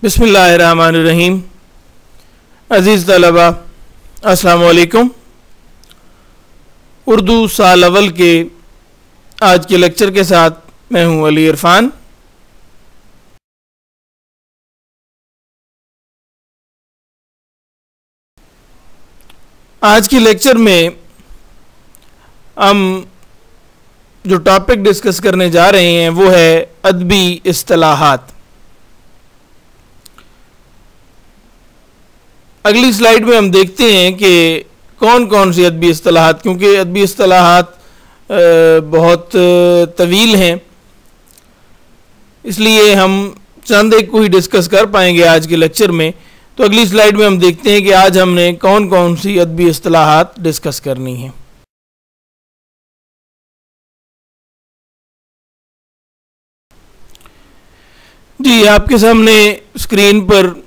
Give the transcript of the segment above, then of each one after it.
बिस्मिल्लाहिर्रहमानिर्रहीम। अज़ीज़ तलबा अस्सलामु अलैकुम। उर्दू साल अव्वल के आज के लेक्चर के साथ मैं हूं अली इरफान। आज के लेक्चर में हम जो टॉपिक डिस्कस करने जा रहे हैं वो है अदबी इस्तिलाहात। अगली स्लाइड में हम देखते हैं कि कौन कौन सी अदबी इस्तिलाहात, क्योंकि अदबी इस्तिलाहात बहुत तवील हैं, इसलिए हम चंद एक को ही डिस्कस कर पाएंगे आज के लेक्चर में। तो अगली स्लाइड में हम देखते हैं कि आज हमने कौन कौन सी अदबी इस्तिलाहात डिस्कस करनी है। जी, आपके सामने स्क्रीन पर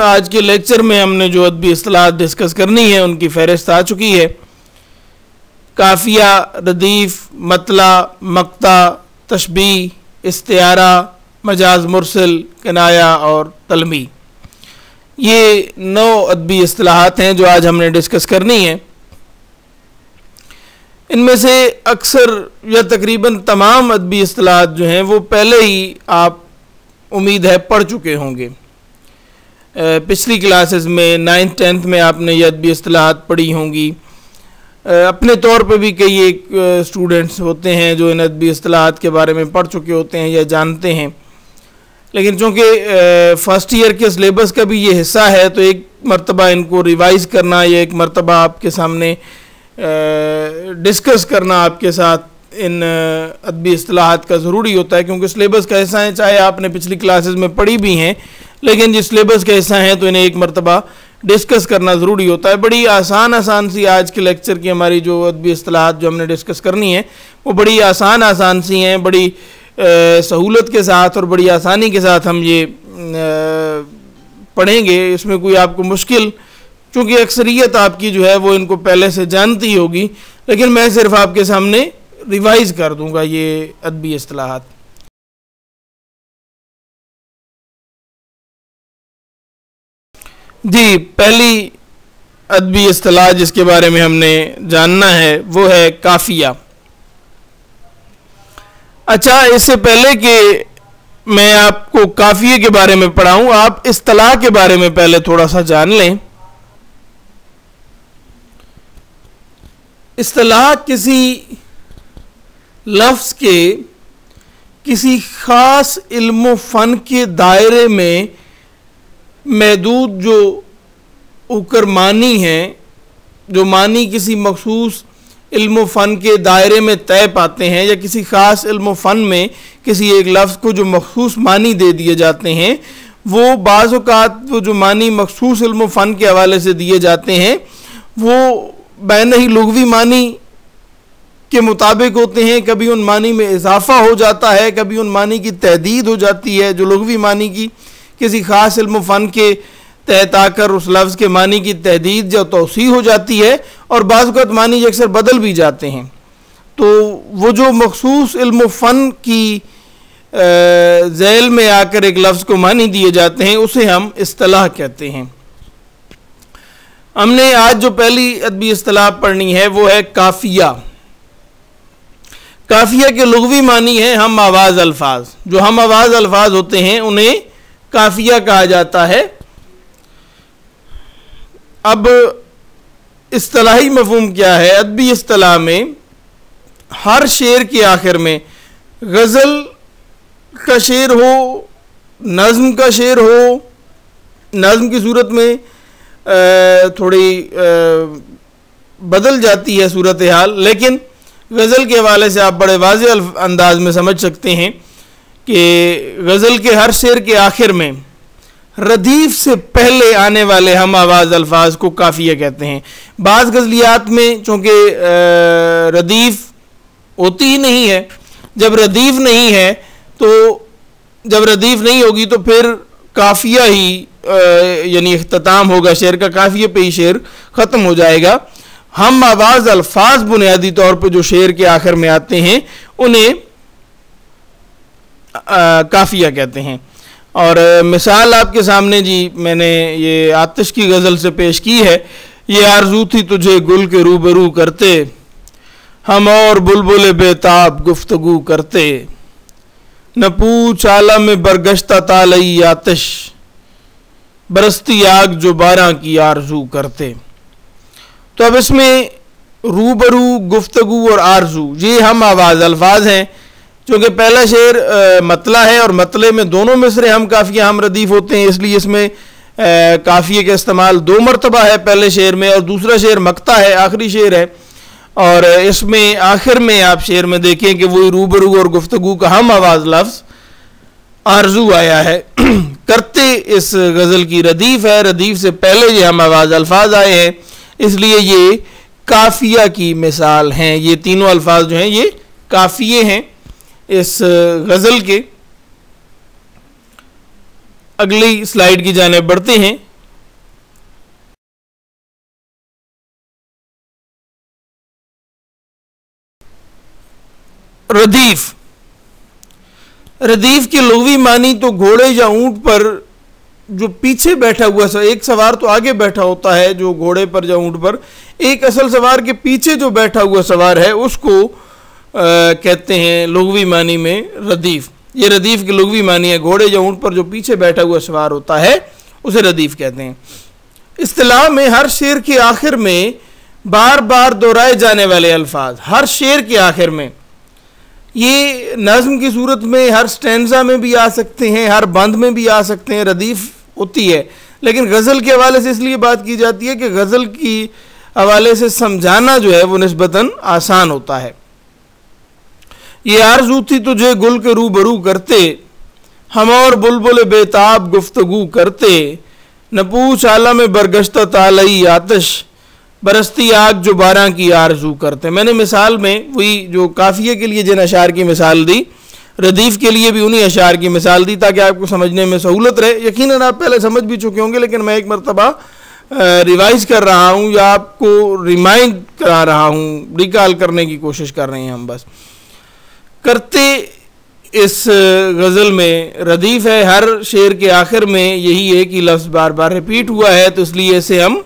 आज के लेक्चर में हमने जो अदबी इस्तिलाहात डिस्कस करनी है उनकी फहरिस्त आ चुकी है। काफिया, रदीफ, मतला, मक्ता, तशबीह, इस्तिआरा, मजाज मुरसल, किनाया और तलमी, ये 9 अदबी इस्तिलाहात हैं जो आज हमने डिस्कस करनी है। इनमें से अक्सर या तकरीबन तमाम अदबी इस्तिलाहात जो हैं वो पहले ही आप उम्मीद है पढ़ चुके होंगे। पिछली क्लासेस में 9th 10th में आपने ये अदबी इस्तिलाहात पढ़ी होंगी। अपने तौर पे भी कई एक स्टूडेंट्स होते हैं जो इन अदबी इस्तिलाहात के बारे में पढ़ चुके होते हैं या जानते हैं, लेकिन चूँकि फर्स्ट ईयर के सिलेबस का भी ये हिस्सा है तो एक मरतबा इनको रिवाइज़ करना या एक मरतबा आपके सामने डिस्कस करना आपके साथ इन अदबी इस्तिलाहात का ज़रूरी होता है, क्योंकि सिलेबस का हिस्सा है। चाहे आपने पिछली क्लासेस में पढ़ी भी हैं, लेकिन जिस सिलेबस का हिस्सा है तो इन्हें एक मरतबा डिस्कस करना ज़रूरी होता है। बड़ी आसान सी आज के लेक्चर की हमारी जो अदबी इस्तिलाहात जो हमने डिस्कस करनी है वो बड़ी आसान सी हैं, बड़ी सहूलत के साथ और बड़ी आसानी के साथ हम ये पढ़ेंगे। इसमें कोई आपको मुश्किल, चूँकि अक्सरियत आपकी जो है वो इनको पहले से जानती होगी, लेकिन मैं सिर्फ आपके सामने रिवाइज़ कर दूंगा ये अदबी इस्तिलाहात। जी, पहली अदबी इस्तिलाह जिसके बारे में हमने जानना है वो है काफिया। अच्छा, इससे पहले कि मैं आपको काफिये के बारे में पढ़ाऊं, आप इस्तिलाह के बारे में पहले थोड़ा सा जान लें। इस्तिलाह किसी लफ्ज़ के किसी ख़ास इल्म फ़न के दायरे में महदूद जो उकर मानी हैं, जो मानी किसी मखसूस इल्म फ़न के दायरे में तय पाते हैं, या किसी ख़ास इल्म फ़न में किसी एक लफ्ज़ को जो मखसूस मानी दे दिए जाते हैं, वो बाज़ औक़ात वो जो मानी मखसूस इल्म फ़न के हवाले से दिए जाते हैं वो बैन ही लुग़वी मानी के मुताबिक होते हैं। कभी उन मानी में इजाफ़ा हो जाता है, कभी उन मानी की तहदीद हो जाती है। जो लुग़वी मानी की किसी ख़ास इल्म फ़न के तहत आकर उस लफ्ज़ के मानी की तहदीद या तौसी हो जाती है, और बाज़ वक़्त मानी अक्सर बदल भी जाते हैं। तो वो जो मखसूस इल्म फ़न की ज़ैल में आकर एक लफ्ज़ को मानी दिए जाते हैं उसे हम इस्तिलाह कहते हैं। हमने आज जो पहली अदबी इस्तिलाह पढ़नी है वो है काफिया। काफिया के लुग़वी मानी है हम आवाज़ अल्फाज। जो हम आवाज़ अल्फाज होते हैं उन्हें काफिया कहा जाता है। अब इस्तिलाही मफ़हूम क्या है? अदबी इस्तिलाह में हर शेर के आखिर में गज़ल का शेर हो, नज़्म का शेर हो, नज़्म की सूरत में थोड़ी बदल जाती है सूरत हाल, लेकिन गज़ल के हवाले से आप बड़े वाज़ेह अंदाज में समझ सकते हैं कि गज़ल के हर शेर के आखिर में रदीफ़ से पहले आने वाले हम आवाज़ अल्फाज को काफ़िया कहते हैं। बाज़ गज़लियात में चूँकि रदीफ़ होती ही नहीं है, जब रदीफ़ नहीं है तो जब रदीफ़ नहीं होगी तो फिर काफिया ही यानी इख्तिताम होगा शेर का, काफिया पे ही शेर ख़त्म हो जाएगा। हम आवाज़ अल्फाज बुनियादी तौर पर जो शेर के आखिर में आते हैं उन्हें काफिया कहते हैं। और मिसाल आपके सामने जी मैंने ये आतिश की गज़ल से पेश की है। ये आरज़ू थी तुझे गुल के रूबरू करते, हम और बुलबुल बेताब गुफ्तगू करते, न पूछ आलम में बरगश्ता तालई आतिश, बरसती आग जो 12 की आरज़ू करते। तो अब इसमें रूबरू, गुफ्तगू और आरज़ू ये हम आवाज़ अल्फाज हैं। चूँकि पहला शेर मतला है और मतले में दोनों मिसरे हम काफ़िया हम रदीफ़ होते हैं, इसलिए इसमें काफ़िए का इस्तेमाल 2 मरतबा है पहले शेर में, और दूसरा शेर मक्ता है, आखिरी शेर है। और इसमें आखिर में आप शेर में देखें कि वही रूबरू और गुफ्तगू का हम आवाज़ लफ्ज़ आरज़ू आया है। करते इस गज़ल की रदीफ़ है, रदीफ़ से पहले ये हम आवाज़ अल्फाज आए हैं, इसलिए ये काफ़िया की मिसाल हैं। ये तीनों अल्फाज जो हैं ये काफ़िए हैं इस गज़ल के। अगली स्लाइड की जानिब बढ़ते हैं। रदीफ, रदीफ की लुग़वी मानी तो घोड़े या ऊंट पर जो पीछे बैठा हुआ, एक सवार तो आगे बैठा होता है जो घोड़े पर या ऊंट पर, एक असल सवार के पीछे जो बैठा हुआ सवार है उसको कहते हैं लुग़वी मानी में रदीफ। ये रदीफ की लुग़वी मानी है, घोड़े या ऊंट पर जो पीछे बैठा हुआ सवार होता है उसे रदीफ कहते हैं। इस्तिलाह में हर शेर के आखिर में बार बार दोहराए जाने वाले अल्फाज, हर शेर के आखिर में, ये नज़्म की सूरत में हर स्टैंज़ा में भी आ सकते हैं, हर बंद में भी आ सकते हैं, रदीफ होती है। लेकिन गज़ल के हवाले से इसलिए बात की जाती है कि गज़ल की हवाले से समझाना जो है वो निस्बतन आसान होता है। ये आरज़ू थी तुझे गुल के रूबरू करते, हम और बुलबुल बेताब गुफ्तगू करते, न पूछ आलम में बरगश्ता तालई आतिश, बरसती आग जो 12 की आरज़ू करते। मैंने मिसाल में वही जो काफ़िए के लिए जिन अशार की मिसाल दी, रदीफ़ के लिए भी उन्हीं अशार की मिसाल दी ताकि आपको समझने में सहूलत रहे। यकीनन आप पहले समझ भी चुके होंगे, लेकिन मैं एक मरतबा रिवाइज कर रहा हूँ या आपको रिमाइंड करा रहा हूँ, रिकॉल करने की कोशिश कर रहे हैं हम। बस करते इस गज़ल में रदीफ़ है, हर शेर के आखिर में यही एक ही लफ्ज़ बार बार रिपीट हुआ है, तो इसलिए इसे हम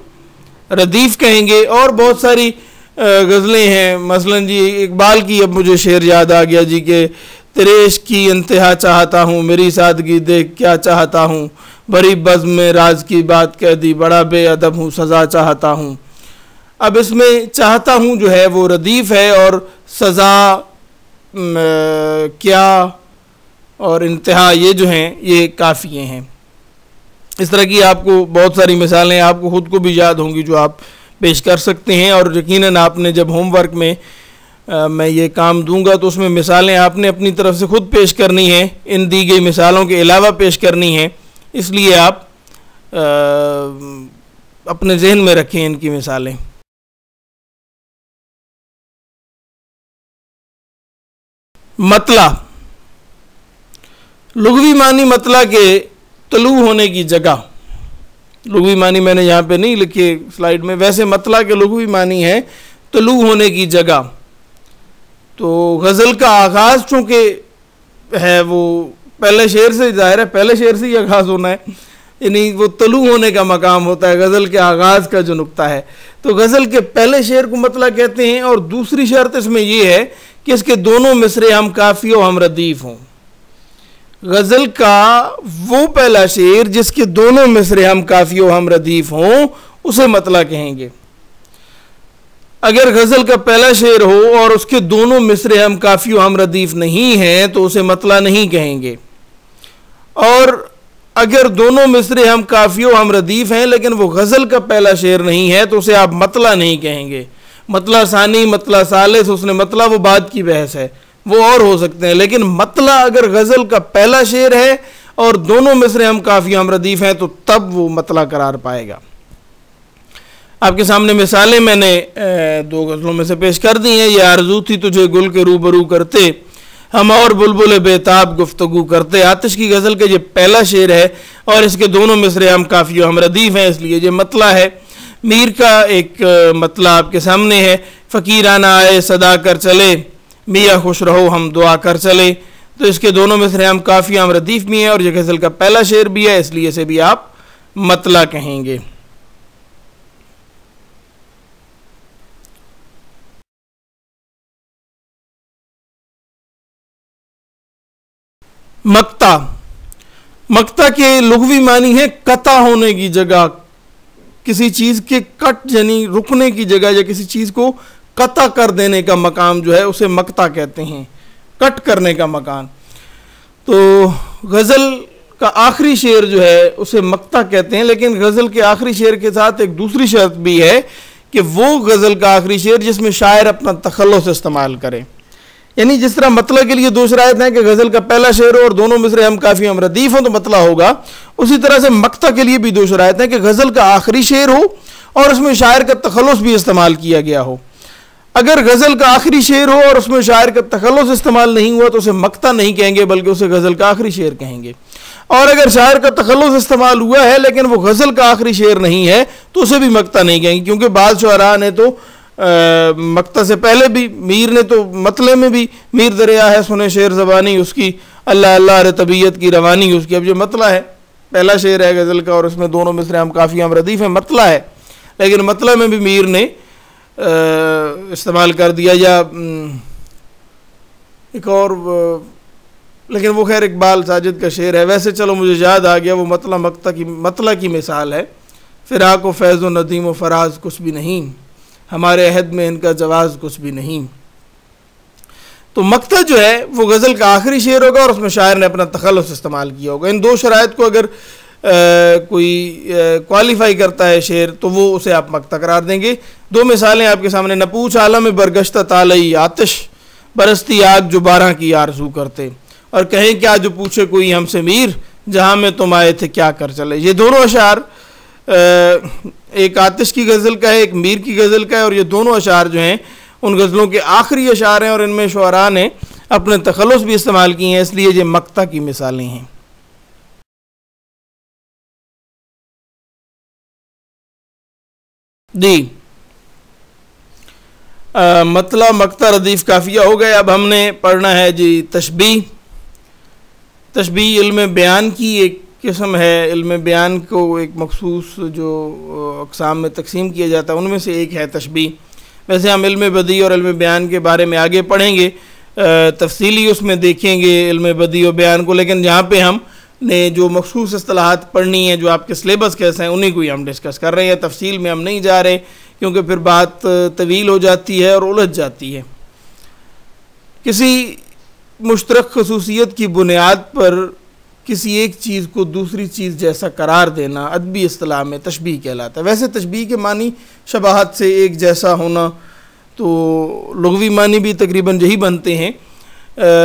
रदीफ़ कहेंगे। और बहुत सारी गज़लें हैं, मसलन जी इकबाल की अब मुझे शेर याद आ गया जी के, तेरे इश्क़ की इंतहा चाहता हूँ, मेरी सादगी देख क्या चाहता हूँ, बड़ी बज़्म में राज की बात कह दी, बड़ा बेअदब हूँ सज़ा चाहता हूँ। अब इसमें चाहता हूँ जो है वो रदीफ़ है, और सज़ा क्या और इंतहा ये जो हैं ये काफ़िए हैं। इस तरह की आपको बहुत सारी मिसालें आपको ख़ुद को भी याद होंगी जो आप पेश कर सकते हैं। और यकीनन आपने जब होमवर्क में मैं ये काम दूंगा तो उसमें मिसालें आपने अपनी तरफ से ख़ुद पेश करनी है, इन दी गई मिसालों के अलावा पेश करनी है, इसलिए आप अपने जहन में रखें इनकी मिसालें। मतला, लुग़वी मानी मतला के तलू होने की जगह। लुग़वी मानी मैंने यहाँ पे नहीं लिखी स्लाइड में, वैसे मतला के लुग़वी मानी है तलू होने की जगह। तो गज़ल का आगाज़ चूँकि है वो पहले शेर से, ज़ाहिर है पहले शेर से ही आगाज़ होना है, यानी वो तलू होने का मकाम होता है गज़ल के आगाज़ का जो नुक्ता है। तो गज़ल के पहले शेर को मतला कहते हैं। और दूसरी शर्त इसमें ये है कि इसके दोनों मिसरे हम काफ़ी और हम रदीफ़ हों। गज़ल का वो पहला शेर जिसके दोनों मिसरे हम काफ़ी और हम रदीफ़ हों उसे मतला कहेंगे। अगर गज़ल का पहला शेर हो और उसके दोनों मिसरे हम काफ़ी और हम रदीफ़ नहीं हैं तो उसे मतला नहीं कहेंगे। और अगर दोनों मिसरे हम काफ़ी और हम रदीफ़ हैं लेकिन वो गज़ल का पहला शेर नहीं है तो उसे आप मतला नहीं कहेंगे। मतला सानी, मतला सालिस, उसने मतला वो बाद की बहस है, वो और हो सकते हैं। लेकिन मतला अगर गज़ल का पहला शेर है और दोनों मिसरे हम काफ़ी हम रदीफ़ हैं तो तब वो मतला करार पाएगा। आपके सामने मिसालें मैंने 2 गज़लों में से पेश कर दी हैं। ये आरज़ू थी तुझे गुल के रूबरू करते, हम और बुलबुल बेताब गुफ्तगू करते। आतिश की गज़ल का ये पहला शेर है और इसके दोनों मिसरे हम काफ़ी हम रदीफ़ हैं, इसलिए ये मतला है। मीर का एक मतला आपके सामने है, फ़कीराना आए सदा कर चले, मियाँ खुश रहो हम दुआ कर चले। तो इसके दोनों मिसरे हम काफ़ी आम रदीफ भी हैं और ये गज़ल का पहला शेर भी है, इसलिए इसे भी आप मतला कहेंगे। मक्ता, मक्ता के लुग़वी मानी है कता होने की जगह, किसी चीज़ के कट यानी रुकने की जगह या किसी चीज़ को कता कर देने का मकाम जो है उसे मक्ता कहते हैं, कट करने का मकान। तो गज़ल का आखिरी शेर जो है उसे मक्ता कहते हैं, लेकिन गज़ल के आखिरी शेर के साथ एक दूसरी शर्त भी है कि वो गज़ल का आखिरी शेर जिसमें शायर अपना तखल्लुस इस्तेमाल करे। यानी जिस तरह मतला के लिए दो शराइत हैं कि गज़ल का पहला शेर हो और दोनों मिसरे हम काफ़ी हम रदीफ हों तो मतला होगा, उसी तरह से मक्ता के लिए भी दो शराइत हैं कि गज़ल का आखिरी शेर हो और उसमें शायर का तखल्लुस भी इस्तेमाल किया गया हो। अगर गज़ल का आखिरी शेर हो और उसमें शायर का तखल्लुस इस्तेमाल नहीं हुआ तो उसे मक्ता नहीं कहेंगे बल्कि उसे गज़ल का आखिरी शेर कहेंगे। और अगर शायर का तखल्लुस इस्तेमाल हुआ है लेकिन वो गज़ल का आखिरी शेर नहीं है तो उसे भी मक्ता नहीं कहेंगे, क्योंकि बाद शुअरा ने तो मक्ता से पहले भी, मीर ने तो मतले में भी मीर दरिया है सुने शेर ज़बानी उसकी, अल्लाह अल्लाह रे तबीयत की रवानी उसकी। अब जो मतला है पहला शेर है गज़ल का और उसमें दोनों मिसरे हम काफ़ी हम रदीफ है, मतला है, लेकिन मतला में भी मीर ने इस्तेमाल कर दिया। या एक और, लेकिन वो खैर इकबाल साजिद का शेर है। वैसे चलो मुझे याद आ गया, वो मतला की मिसाल है, फ़िराक़ व फैज़ व नदीम व फ़राज़ कुछ भी नहीं, हमारे अहद में इनका जवाज़ कुछ भी नहीं। तो मक्ता जो है वो गज़ल का आखिरी शेर होगा और उसमें शायर ने अपना तखल्लुस इस्तेमाल किया होगा। इन दो शराइत को अगर कोई क्वालिफाई करता है शेर तो वो उसे आप मक्ता करार देंगे। दो मिसालें आपके सामने, न पूछ आलम बरगश्ता तालई आतिश, बरसती आग जो 12 की आरज़ू करते, और कहें क्या जो पूछे कोई हमसे मीर, जहाँ में तुम आए थे क्या कर चले। ये दोनों अशार एक आतिश की गज़ल का है, एक मीर की गज़ल का है, और ये दोनों अशार जो हैं उन गज़लों के आखिरी अशार हैं और इनमें शुअरा ने अपने तखल्लुस भी इस्तेमाल किए हैं, इसलिए ये मक्ता की मिसालें हैं। दी मतला मक्ता रदीफ काफ़िया हो गए। अब हमने पढ़ना है जी तशबीह। तशबीह इल्म बयान की एक किस्म है। इल्म बयान को एक मखसूस जो अक़साम में तकसीम किया जाता है उनमें से एक है तशबीह। वैसे हम इल्म बदी और इल्म बयान के बारे में आगे पढ़ेंगे, तफसीली उसमें देखेंगे इल्म बदी और बयान को, लेकिन जहाँ पे हम ने जो मखसूस इस्तिलाहात पढ़नी है, जो आपके सिलेबस कैसे हैं, उन्हीं को ही हम डिस्कस कर रहे हैं। तफसील में हम नहीं जा रहे क्योंकि फिर बात तवील हो जाती है और उलझ जाती है। किसी मुश्तरक खसूसियत की बुनियाद पर किसी एक चीज़ को दूसरी चीज़ जैसा करार देना अदबी इस्तिलाह में तशबीह कहलाता है। वैसे तशबीह के मानी शबाहत से एक जैसा होना, तो लुग़वी मानी भी तकरीबन यही बनते हैं।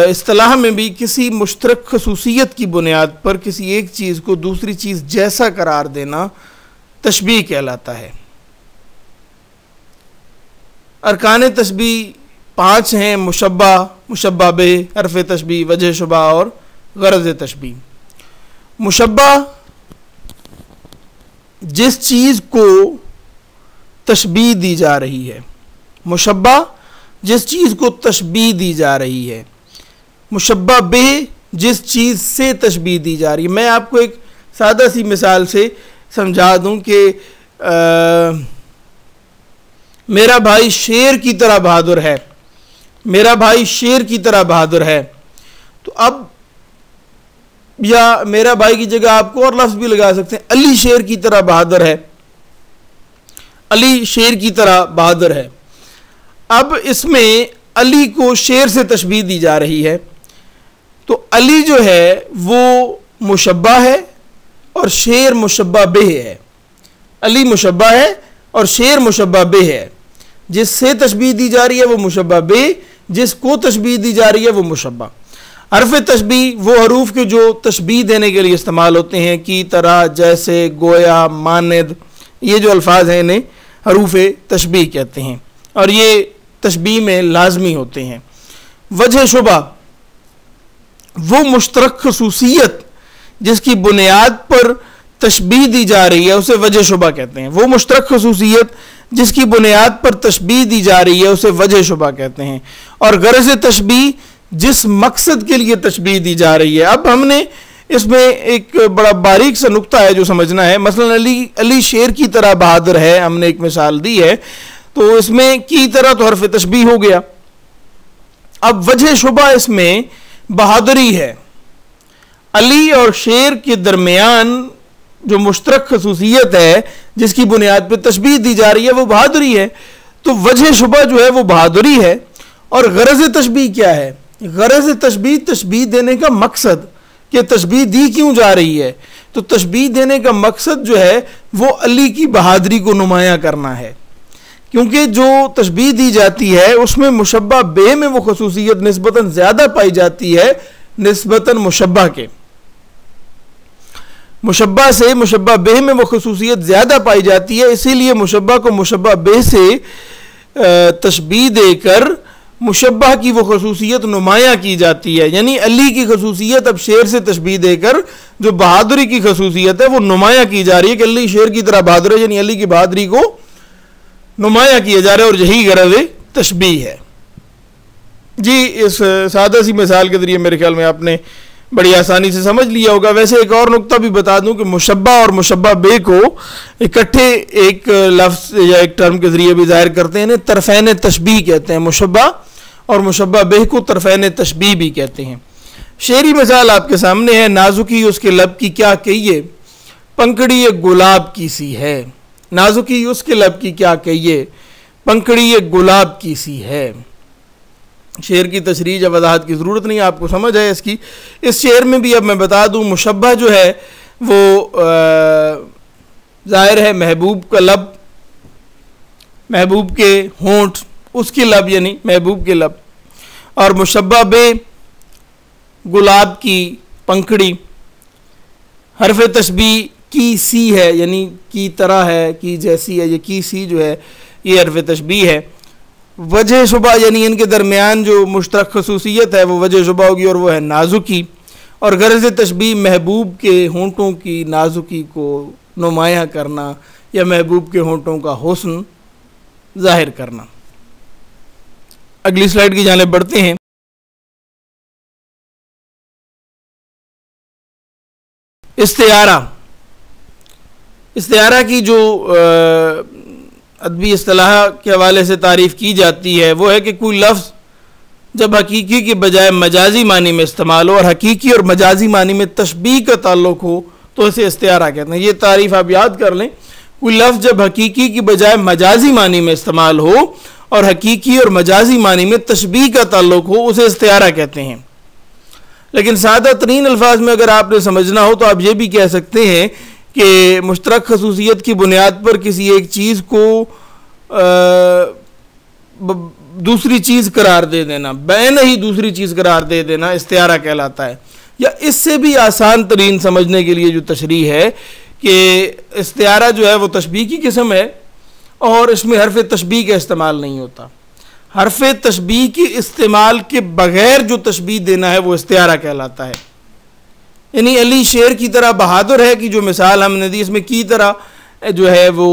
इस्तिलाह में भी किसी मुश्तरक खसूसियत की बुनियाद पर किसी एक चीज़ को दूसरी चीज़ जैसा करार देना तशबीह कहलाता है। अरकान तशबीह 5 हैं, मुशब्बा, मुशब्बा बे, हर्फ़ तशबीह, वजह शुबा और गरज़ तशबीह। मुशब्बा जिस चीज़ को तशबीह दी जा रही है, मुशब्बा जिस चीज़ को तशबीह दी जा रही है, मुशब्बा बे जिस चीज़ से तशबीह दी जा रही है। मैं आपको एक सादा सी मिसाल से समझा दूं कि मेरा भाई शेर की तरह बहादुर है, मेरा भाई शेर की तरह बहादुर है, तो अब या मेरा भाई की जगह आपको और लफ्ज़ भी लगा सकते हैं, अली शेर की तरह बहादुर है, अली शेर की तरह बहादुर है। अब इसमें अली को शेर से तशबीह दी जा रही है, तो अली जो है वो मुशब्बा है और शेर मुशब्बा बे है। अली मुशब्बा है और शेर मुशब्बा बे है। जिससे तशबीह दी जा रही है वो मुशब्बा बे, जिसको तशबीह दी जा रही है वो मुशब्बा। हर्फ़ तशबीह वो हरूफ के जो तशबीह देने के लिए इस्तेमाल होते हैं, की तरह, जैसे, गोया, मानद, ये जो अल्फाज हैं इन्हें हरूफ तशबीह कहते हैं और ये तशबीह में लाजमी होते हैं। वजह शुबा वो मुश्तरक खसूसियत जिसकी बुनियाद पर तशबीह दी जा रही है उसे वजह शुबा कहते हैं। वो मुश्तरक खसूसियत जिसकी बुनियाद पर तशबीह दी जा रही है उसे वजह शुबा कहते हैं। और गरज़ तशबीह जिस मकसद के लिए तशबीह दी जा रही है। अब हमने इसमें एक बड़ा बारीक सा नुक्ता है जो समझना है। मसलन अली शेर की तरह बहादुर है, हमने एक मिसाल दी है, तो इसमें की तरह तो हर्फ तशबीह हो गया। अब वजह शुबा इसमें बहादुरी है। अली और शेर के दरमियान जो मुश्तरक खसूसियत है जिसकी बुनियाद पर तशबीह दी जा रही है वो बहादुरी है, तो वजह शुबा जो है वो बहादुरी है। और गरज तशबीह क्या है? गरज तशबीह, तशबीह देने का मकसद कि तशबीह दी क्यों जा रही है, तो तशबीह देने का मकसद जो है वो अली की बहादुरी को नुमायां करना है। क्योंकि जो तशबीह दी जाती है उसमें मुशब्बा बे में वो खसूसियत निस्बतन ज़्यादा पाई जाती है निस्बतन मुशब्बा के। मुशब्बा से मुशब्बा बे में वो खसूसियत ज़्यादा पाई जाती है, इसीलिए मुशब्बा को मुशब्बा बे से तशबीह देकर मुशब्बा की वो खसूसियत नुमायां की जाती है। यानी अली की खसूसियत अब शेर से तशबीह देकर जो बहादुरी की खसूसियत है वो नुमायां की जा रही है कि अली शेर की तरह बहादुर है, यानी अली की बहादुरी को नुमायां किया जा रहा है, और यही गरज़ तशबीह है। जी, इस सादा सी मिसाल के ज़रिए मेरे ख्याल में आपने बड़ी आसानी से समझ लिया होगा। वैसे एक और नुक्ता भी बता दूं कि मुशब्बा और मुशब्बा बे को इकट्ठे एक लफ्ज़ या एक टर्म के ज़रिए भी ज़ाहिर करते हैं, तरफ़ैन तशबीह कहते हैं। मुशब्बा और मुशब्बा बे को तरफ़ैन तशबीह भी कहते हैं। शेरी मिसाल आपके सामने है। नाजुकी उसके लब की क्या कहिए, पंखड़ी एक गुलाब की सी है। नाजुकी उसके लब की क्या कहिए, पंखड़ी एक गुलाब की सी है। शेर की तशरीह या वजाहत की ज़रूरत नहीं, आपको समझ है इसकी। इस शेर में भी अब मैं बता दूं, मुशब्बा जो है वो ज़ाहिर है महबूब का लब, महबूब के होंठ, उसकी लब यानी महबूब के लब, और मुशब्बा बे गुलाब की पंखड़ी। हरफ तशबीह की सी है, यानी की तरह है, की जैसी है, ये की सी जो है ये हरफ तशबीह है। वजह शुबा यानी इनके दरमियान जो मुश्तरक खसूसियत है वो वजह शुबा होगी, और वो है नाजुकी। और गरज तशबीह महबूब के होंठों की नाजुकी को नुमायां करना या महबूब के होंठों का हुस्न जाहिर करना। अगली स्लाइड की जानिब बढ़ते हैं। इस्तिआरा, इस्तिआरा की जो अदबी इस्तिलाह के हवाले से तारीफ़ की जाती है वो है कि कोई लफ्ज़ जब हकीकी के बजाय मजाजी मानी में इस्तेमाल हो और हकीकी और मजाजी मानी में तशबीह का ताल्लुक़ हो तो इसे इस्तिआरा कहते हैं। ये तारीफ़ आप याद कर लें। कोई लफ्ज़ जब हकीकी की बजाय मजाजी मानी में इस्तेमाल हो और हकीकी और मजाजी मानी में तशबीह का ताल्लुक़ हो उसे इस्तिआरा कहते हैं। लेकिन सादा तरीन अल्फाज में अगर आपने समझना हो तो आप ये भी कह सकते हैं कि मुश्तरक खसूसियत की बुनियाद पर किसी एक चीज़ को दूसरी चीज़ करार दे देना, बैन ही दूसरी चीज़ करार दे देना इस्तिआरा कहलाता है। या इससे भी आसान तरीन समझने के लिए जो तशरीह है कि इस्तिआरा जो है वो तशबीह की किस्म है और इसमें हरफ तशबीह का इस्तेमाल नहीं होता। हरफ तशबीह के इस्तेमाल के बगैर जो तशबीह देना है वो इस्तिआरा कहलाता है। यानी अली शेर की तरह बहादुर है कि जो मिसाल हमने दी इसमें की तरह जो है वो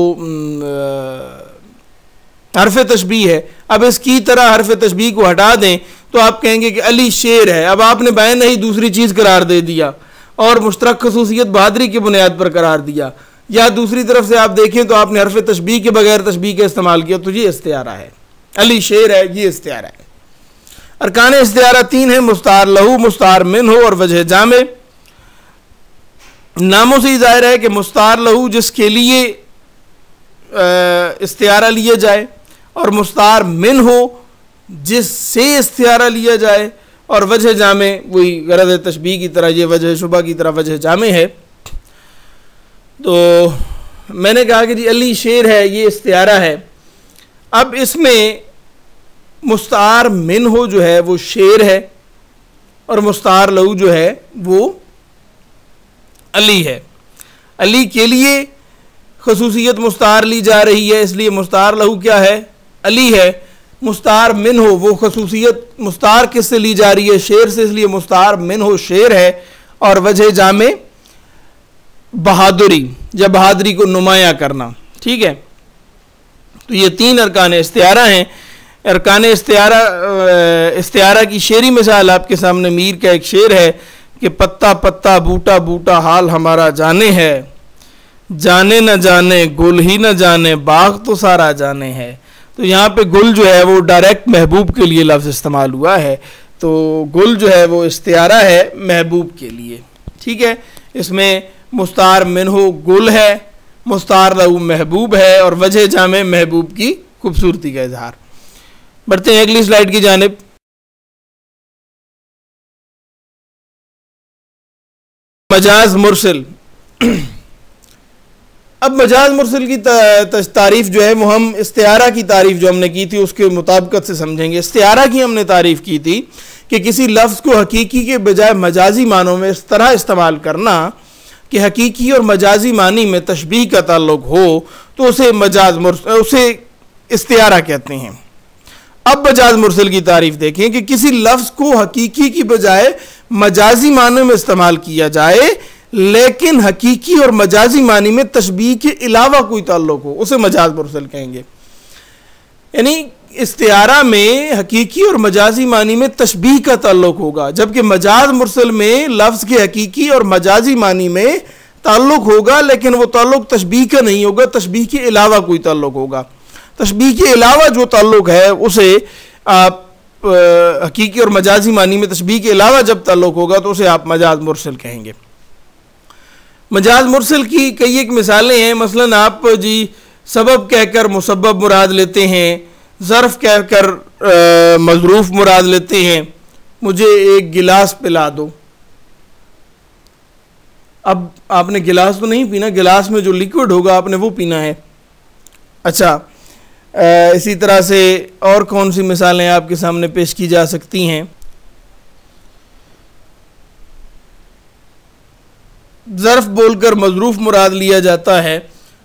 हरफ तशबीह है। अब इस की तरह हरफ तशबीह को हटा दें तो आप कहेंगे कि अली शेर है। अब आपने बैन ही दूसरी चीज़ करार दे दिया और मुश्तरक खसूसियत बहादुरी की बुनियाद पर करार दिया। या दूसरी तरफ से आप देखें तो आपने हरफ तशबीह के बगैर तशबीह का इस्तेमाल किया, तो ये इस्तिआरा है। अली शेर है, ये इस्तिआरा है। अरकान इस्तिआरा 3 है, मुस्तार लहू, मुस्तार मिन हो और वजह जामे। नामों से ही जाहिर है कि मुस्तार लहू जिसके लिए इस्तिआरा लिया जाए और मुस्तार मिन हो जिससे इस्तिआरा लिया जाए, और वजह जामे वही गरज तशबीह की तरह, ये वजह शुबा की तरह वजह जामे है। तो मैंने कहा कि जी अली शेर है, ये इस्तिआरा है। अब इसमें मुस्तार मिन हो जो है वो शेर है और मुस्तार लहू जो है वो अली है। अली के लिए खसूसियत मुस्तार ली जा रही है, इसलिए मुस्तार लहू क्या है, अली है। मुस्तार मिन हो वो खसूसियत मुस्तार किससे ली जा रही है, शेर से, इसलिए मुस्तार मिन हो शेर है। और वजह जामे बहादुरी या बहादुरी को नुमायां करना। ठीक है, तो ये 3 अरकान इस्तिआरा हैं। अरकान इस्तिआरा की शेरी मिसाल आपके सामने मीर का एक शेर है कि पत्ता पत्ता बूटा बूटा हाल हमारा जाने है, जाने न जाने गुल ही न जाने बाग तो सारा जाने है। तो यहाँ पे गुल जो है वो डायरेक्ट महबूब के लिए लफ्ज़ इस्तेमाल हुआ है, तो गुल जो है वो इस्तिआरा है महबूब के लिए। ठीक है, इसमें मुस्तार मिन्हु गुल है, मुस्तार लहू महबूब है और वजह जामे महबूब की खूबसूरती का इजहार। बढ़ते हैं अगली स्लाइड की जानिब। मजाज मुरसिल। अब मजाज मुरसिल की तारीफ जो है वो हम इस्तिआरा की तारीफ जो हमने की थी उसके मुताबिकत से समझेंगे। इस्तिआरा की हमने तारीफ की थी कि किसी लफ्ज़ को हकीकी के बजाय मजाजी मानों में इस तरह इस्तेमाल करना कि हकीकी और मजाजी मानी में तशबीह का ताल्लुक हो तो उसे इस्तिआरा कहते हैं। अब मजाज मुरसिल की तारीफ देखें कि किसी लफ्ज़ को हकीकी की बजाय मजाजी मानों में इस्तेमाल किया जाए लेकिन हकीकी और मजाजी मानी में तशबीह के अलावा कोई ताल्लुक हो, उसे मजाज मुरसिल कहेंगे। यानी इस्तिआरा में हकीकी और मजाजी मानी में तशबीह का ताल्लुक होगा, जबकि मजाज मुरसिल में लफ्ज़ के हकीकी और मजाजी मानी में ताल्लुक होगा लेकिन वो ताल्लुक तशबीह का नहीं होगा, तशबीह के अलावा कोई ताल्लुक होगा। तशबीह के अलावा जो ताल्लुक है उसे आप हकीकी और मजाजी मानी में तशबीह के अलावा जब ताल्लुक होगा तो उसे आप मजाज मुरसिल कहेंगे। मजाज मुरसिल की कई एक मिसालें हैं। मसलन आप जी सबब कहकर मुसब्बब मुराद लेते हैं, ज़र्फ़ कहकर मज़रूफ़ मुराद लेते हैं। मुझे एक गिलास पिला दो। अब आपने गिलास तो नहीं पीना, गिलास में जो लिक्विड होगा आपने वो पीना है। अच्छा, इसी तरह से और कौन सी मिसालें आपके सामने पेश की जा सकती हैं। ज़र्फ़ बोलकर मज़रूफ़ मुराद लिया जाता है,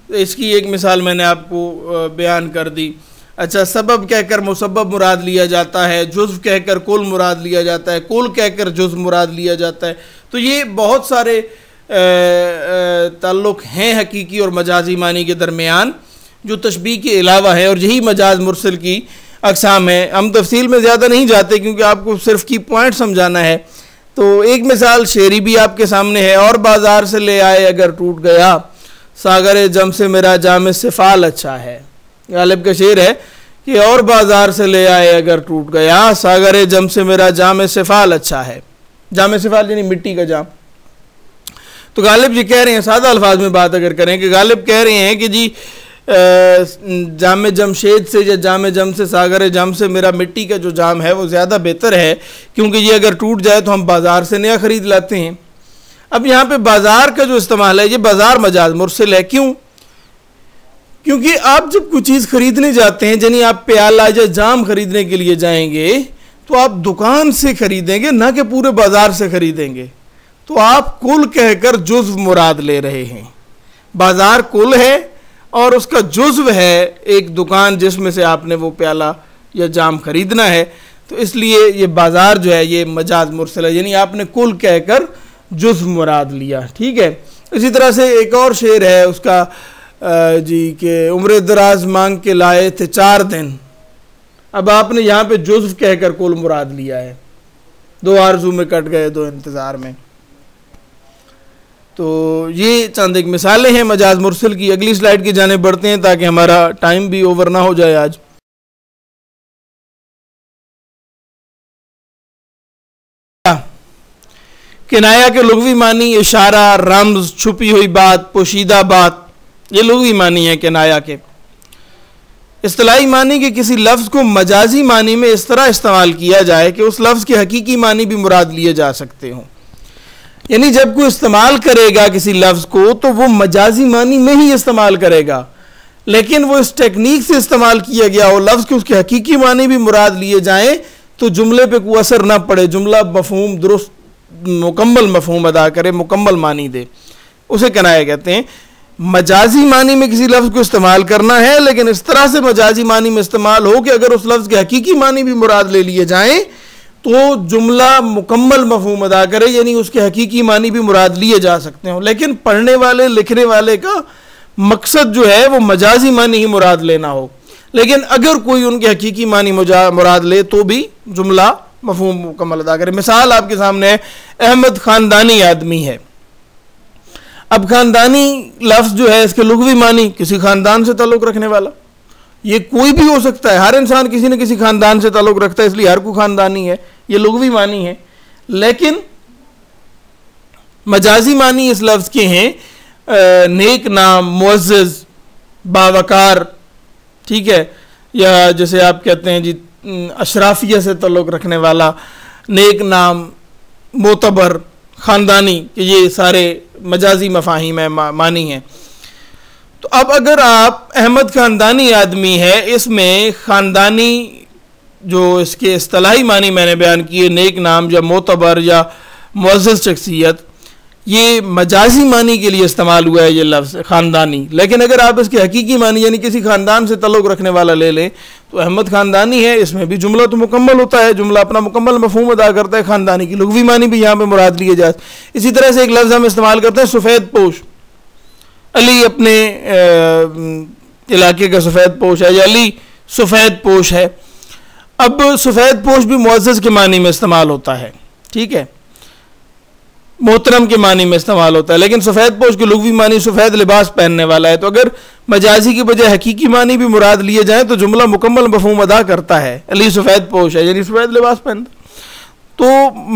इसकी एक मिसाल मैंने आपको बयान कर दी। अच्छा, सबब कहकर मुसब्बब मुराद लिया जाता है, जुज़्व कहकर कुल मुराद लिया जाता है, कुल कहकर जुज़्व मुराद लिया जाता है। तो ये बहुत सारे ताल्लुक़ हैं हकीकी और मजाजी मानी के दरमियान जो तशबीह के अलावा है, और यही मजाज मुरसिल की अक़साम है। हम तफसील में ज़्यादा नहीं जाते क्योंकि आपको सिर्फ की पॉइंट समझाना है। तो एक मिसाल शेरी भी आपके सामने है। और बाज़ार से ले आए अगर टूट गया, सागर जम से मेरा जाम सिफ़ाल अच्छा है। गालिब का शेर है कि और बाज़ार से ले आए अगर टूट गया, सागर जम से मेरा जाम सिफ़ाल अच्छा है। जाम सिफ़ाल यानी मिट्टी का जाम। तो गालिब जी कह रहे हैं, सादा अल्फाज में बात अगर करें कि गालिब कह रहे हैं कि जी जाम जमशेद से या जाम जम से सागर जम से मेरा मिट्टी का जो जाम है वो ज़्यादा बेहतर है, क्योंकि ये अगर टूट जाए तो हम बाज़ार से नया ख़रीद लाते हैं। अब यहाँ पे बाज़ार का जो इस्तेमाल है, ये बाज़ार मजाज मुरसिल है। क्यों? क्योंकि आप जब कोई चीज़ ख़रीदने जाते हैं, यानी आप प्याला या जाम ख़रीदने के लिए जाएंगे तो आप दुकान से ख़रीदेंगे, ना कि पूरे बाज़ार से ख़रीदेंगे। तो आप कुल कहकर जुज़्व मुराद ले रहे हैं। बाज़ार कुल है और उसका जुज़्व है एक दुकान जिसमें से आपने वो प्याला या जाम ख़रीदना है। तो इसलिए ये बाज़ार जो है ये मजाज मुरसिल है, यानी आपने कुल कहकर जुज़्व मुराद लिया। ठीक है। इसी तरह से एक और शेर है उसका जी के उम्र दराज मांग के लाए थे 4 दिन। अब आपने यहाँ पे जुज़्व कहकर कुल मुराद लिया है। 2 आरज़ू में कट गए 2 इंतज़ार में। तो ये चंद एक मिसालें हैं मजाज मुरसिल की। अगली स्लाइड की जाने बढ़ते हैं ताकि हमारा टाइम भी ओवर ना हो जाए आज। किनाया के लुग़वी मानी इशारा, रम्ज़, छुपी हुई बात, पोशीदा बात, ये लुग़वी मानी है किनाया के। इस्तिलाही मानी कि किसी लफ्ज़ को मजाजी मानी में इस तरह इस्तेमाल किया जाए कि उस लफ्ज़ के हकीकी मानी भी मुराद लिए जा सकते हों। यानी जब कोई इस्तेमाल करेगा किसी लफ्ज़ को तो वो मजाजी मानी में ही इस्तेमाल करेगा, लेकिन वो इस टेक्निक से इस्तेमाल किया गया हो लफ्ज़ के उसके हकीकी मानी भी मुराद लिए जाएं तो जुमले पे कोई असर ना पड़े, जुमला मफ़हूम दुरुस्त मुकम्मल मफ़हूम अदा करे, मुकम्मल मानी दे, उसे किनाया कहते हैं। मजाजी मानी में किसी लफ्ज़ को इस्तेमाल करना है, लेकिन इस तरह से मजाजी मानी में इस्तेमाल हो कि अगर उस लफ्ज़ के हकीकी मानी भी मुराद ले लिए जाएं तो जुमला मुकम्मल मफ़हूम अदा करे, यानी उसके हकीकी मानी भी मुराद लिए जा सकते हो। लेकिन पढ़ने वाले लिखने वाले का मकसद जो है वो मजाजी मानी ही मुराद लेना हो, लेकिन अगर कोई उनके हकीकी मानी मुराद ले तो भी जुमला मफहूम मुकम्मल अदा करे। मिसाल आपके सामने है, अहमद ख़ानदानी आदमी है। अब ख़ानदानी लफ्ज़ जो है इसके लुग़वी मानी किसी ख़ानदान से ताल्लुक़ रखने वाला, ये कोई भी हो सकता है, हर इंसान किसी न किसी ख़ानदान से ताल्लुक़ रखता है, इसलिए हर कोई ख़ानदानी है, ये लुग़वी मानी है। लेकिन मजाजी मानी इस लफ्ज़ के हैं नेक नाम, मुअज़्ज़ज़, बावकार, ठीक है, या जैसे आप कहते हैं जी अशराफिया से ताल्लुक़ रखने वाला, नेक नाम, मोतबर, ख़ानदानी, कि ये सारे मजाजी मफाहिम है, मानी हैं। तो अब अगर आप अहमद ख़ानदानी आदमी है, इसमें ख़ानदानी जो इसके इस्तिलाही मानी मैंने बयान किए, नेक नाम या मोतबर या मुअज़्ज़ज़ शख्सियत, ये मजाजी मानी के लिए इस्तेमाल हुआ है ये लफ्ज़ ख़ानदानी। लेकिन अगर आप इसके हकीकी मानी यानी किसी ख़ानदान से ताल्लुक़ रखने वाला ले लें तो अहमद ख़ानदानी है, इसमें भी जुमला तो मुकम्मल होता है, जुमला अपना मुकम्मल मफ़हूम अदा करता है, ख़ानदानी की लुग़वी मानी भी यहाँ पे मुराद लिए जाए। इसी तरह से एक लफ्ज़ हम इस्तेमाल करते हैं सफ़ेद पोश, अली अपने इलाके का सफ़ेद पोश है या अली सफ़ेद पोश है। अब सफ़ेद पोश भी मुअज़्ज़ज़ के मानी में इस्तेमाल होता है, ठीक है, मोहतरम के मानी में इस्तेमाल होता है, लेकिन सफ़ेद पोश की लुग़वी मानी सफ़ेद लिबास पहनने वाला है। तो अगर मजाजी की बजाय हकीकी मानी भी मुराद लिए जाए तो जुमला मुकम्मल मफ़हूम अदा करता है, अली सफ़ेद पोश है यानी सफ़ेद लिबास पहनता। तो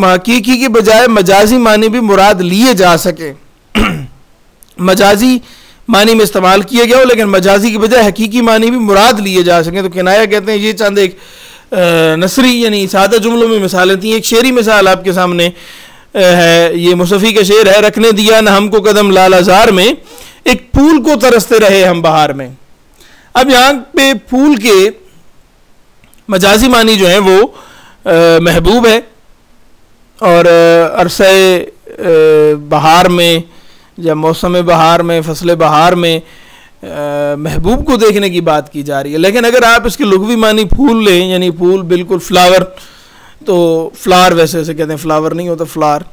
हकीकी की बजाय मजाजी मानी भी मुराद लिए जा सके, मजाजी मानी में इस्तेमाल किया गया हो लेकिन मजाजी की बजाय हकीकी मानी भी मुराद लिए जा सकें तो किनाया कहते हैं। ये चंद एक नसरी यानी सादा जुमलों में मिसालें थी। एक शेरी मिसाल आपके सामने है, ये मुसफ़ी का शेर है, रखने दिया न हमको कदम लालाजार में, एक फूल को तरसते रहे हम बहार में। अब यहाँ पे फूल के मजाजी मानी जो है वो महबूब है, और अरसे बहार में या मौसम बहार में, फसल बहार में महबूब को देखने की बात की जा रही है। लेकिन अगर आप इसके लुग़वी मानी फूल लें यानी फूल बिल्कुल फ्लावर, तो फ्लावर वैसे कहते हैं, फ्लावर नहीं होता फ्लावर,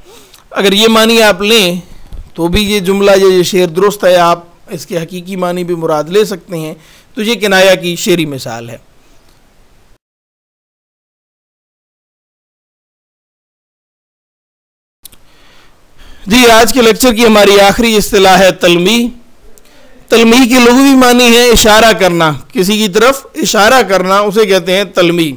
अगर ये मानी आप लें तो भी ये जुमला ये शेर दुरुस्त है, आप इसके हकीकी मानी भी मुराद ले सकते हैं। तो ये किनाया की शेरी मिसाल है। जी आज के लेक्चर की हमारी आखिरी इस्तिलाह है तलमीह। तलमीह की लुग़वी मानी है इशारा करना, किसी की तरफ इशारा करना, उसे कहते हैं तलमीह।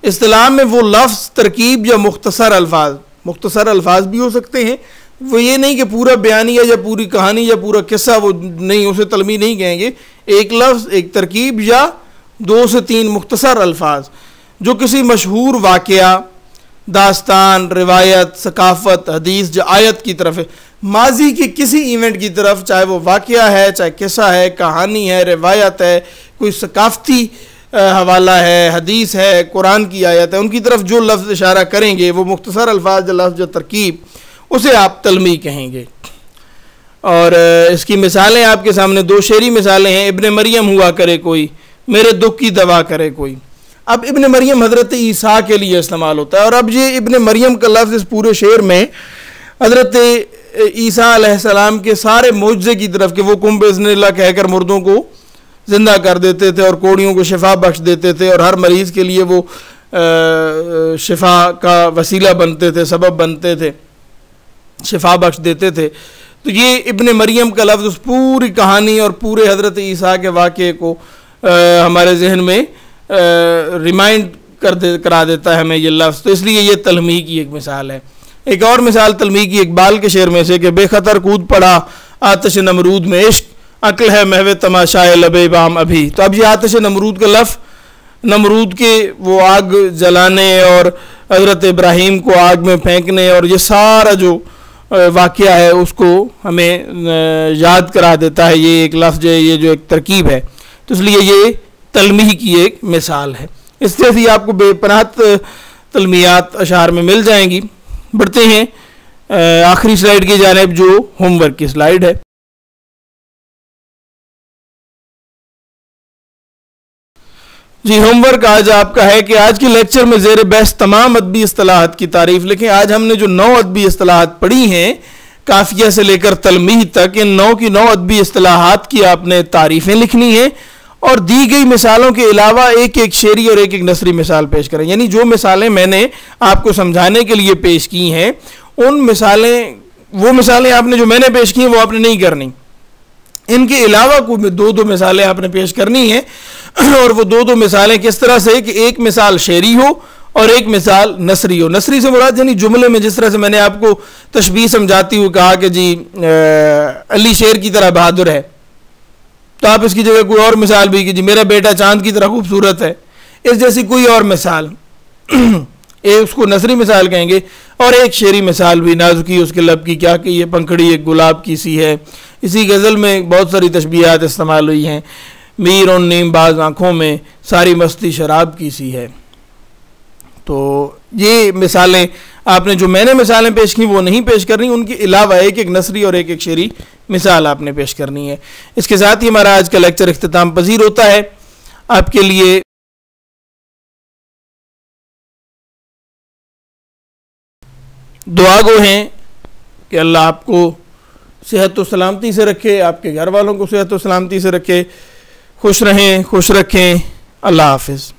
इस्तिलाह में वो लफ्ज़, तरकीब या मुख्तसर अल्फाज, मुख्तसर अल्फाज भी हो सकते हैं, वो ये नहीं कि पूरा बयानिया या पूरी कहानी या पूरा किस्सा, वो नहीं, उसे तलमीह नहीं कहेंगे। एक लफ्ज़, एक तरकीब या 2 से 3 मुख्तसर अल्फाज जो किसी मशहूर वाक़या, दास्तान, रिवायत, सकाफ़त, हदीस या आयत की तरफ है, माजी के किसी इवेंट की तरफ, चाहे वो वाक़या है, चाहे किस्सा है, कहानी है, रिवायत है, कोई सकाफ़ती हवाला है, हदीस है, कुरान की आयत है, उनकी तरफ जो लफ्ज़ इशारा करेंगे वो मुख्तसर अल्फाज या लफ्ज़ या तरकीब, उसे आप तलमीह कहेंगे। और इसकी मिसालें आपके सामने 2 शेरी मिसालें हैं। इब्ने मरियम हुआ करे कोई, मेरे दुख की दवा करे कोई। अब इब्ने मरियम हज़रत ईसा के लिए इस्तेमाल होता है, और अब ये इब्ने मरियम का लफ्ज़ इस पूरे शेर में हज़रत ईसा अलैहिस्सलाम के सारे मुअज्ज़े की तरफ, कि वो कुम बिइज़्निल्लाह कहकर मुर्दों को ज़िंदा कर देते थे और कोड़ियों को शिफा बख्श देते थे, और हर मरीज़ के लिए वो शिफा का वसीला बनते थे, सबब बनते थे, शिफा बख्श देते थे। तो ये इब्ने मरियम का लफ्ज़ उस पूरी कहानी और पूरे हज़रत ईसा के वाक़े को हमारे जहन में रिमाइंड करा देता है हमें ये लफ्ज़, तो इसलिए ये तलमीह की एक मिसाल है। एक और मिसाल तलमीह की इकबाल के शेर में से कि बेखतर कूद पड़ा आतिश नमरूद में इश्क, अक्ल है महवे तमाशाए लबे बाम अभी। तो अब ये आतिश नमरूद का लफ्ज़, नमरूद के वो आग जलाने और हज़रत इब्राहीम को आग में फेंकने और ये सारा जो वाक़या है उसको हमें याद करा देता है। ये एक लफ्ज़ है, ये जो एक तरकीब है, तो इसलिए ये तलमीह की एक मिसाल है। इस तरह से आपको बेपनाह तलमीयात अशार में मिल जाएंगी। बढ़ते हैं आखिरी स्लाइड की जानिब जो होमवर्क की स्लाइड है। जी होमवर्क आज आपका है कि आज के लेक्चर में ज़ेर बहस तमाम अदबी इस्तिलाहात की तारीफ़ लिखें। आज हमने जो 9 अदबी इस्तिलाहात पढ़ी हैं काफ़िया से लेकर तलमीह तक, इन 9 की 9 अदबी इस्तिलाहात की आपने तारीफ़ें लिखनी हैं और दी गई मिसालों के अलावा एक एक शेरी और एक एक नसरी मिसाल पेश करें। यानी जो मिसालें मैंने आपको समझाने के लिए पेश की हैं, वो मिसालें आपने जो मैंने पेश की हैं वो आपने नहीं करनी, इनके अलावा कोई दो मिसालें आपने पेश करनी है। और वो दो मिसालें किस तरह से कि एक मिसाल शेरी हो और एक मिसाल नसरी हो। नसरी से मुराद यानी जुमले में, जिस तरह से मैंने आपको तशबीह समझाती हुई कहा कि जी अली शेर की तरह बहादुर है, तो आप इसकी जगह कोई और मिसाल भी कि जी मेरा बेटा चांद की तरह खूबसूरत है, इस जैसी कोई और मिसाल एक उसको नसरी मिसाल कहेंगे। और एक शेरी मिसाल भी, नाजुकी उसके लब की क्या कि ये पंखड़ी एक गुलाब की सी है। इसी गज़ल में बहुत सारी तशबीहात इस्तेमाल हुई हैं, मीर और नीम बाज आँखों में सारी मस्ती शराब की सी है। तो ये मिसालें आपने जो मैंने मिसालें पेश की वो नहीं पेश करनी, उनके अलावा एक एक नसरी और एक एक शेरी मिसाल आपने पेश करनी है। इसके साथ ही हमारा आज का लेक्चर इख्तिताम पजीर होता है। आपके लिए दुआ गो हैं कि अल्लाह आपको सेहत व सलामती से रखे, आपके घर वालों को सेहत व सलामती से रखे, खुश रहें, खुश रखें। अल्लाह हाफिज़।